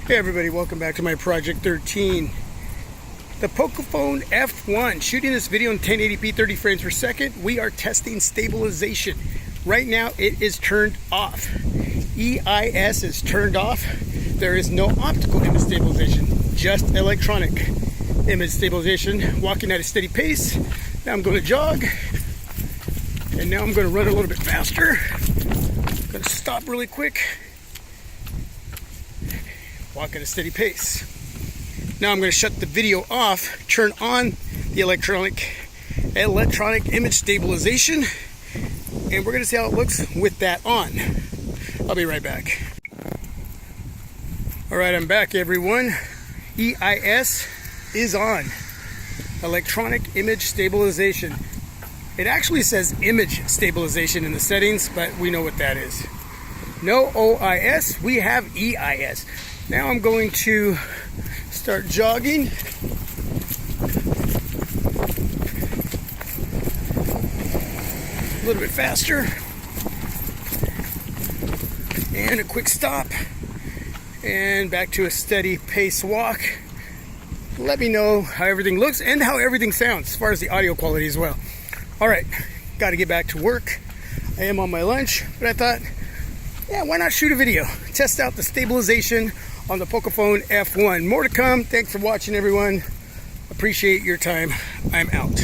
Hey everybody, welcome back to my Project 13. The Pocofone F1, shooting this video in 1080p 30 frames per second. We are testing stabilization. Right now it is turned off. EIS is turned off. There is no optical image stabilization, just electronic image stabilization. Walking at a steady pace. Now I'm going to jog. And now I'm going to run a little bit faster. I'm going to stop really quick. Walk at a steady pace. Now I'm going to shut the video off, turn on the electronic image stabilization, and we're going to see how it looks with that on. I'll be right back. Alright, I'm back everyone. EIS is on. Electronic image stabilization. It actually says image stabilization in the settings, but we know what that is. No OIS, we have EIS. Now I'm going to start jogging. A little bit faster. And a quick stop. And back to a steady pace walk. Let me know how everything looks and how everything sounds as far as the audio quality as well. Alright, got to get back to work. I am on my lunch, but I thought, yeah, why not shoot a video? Test out the stabilization on the Pocofone F1. More to come. Thanks for watching, everyone. Appreciate your time. I'm out.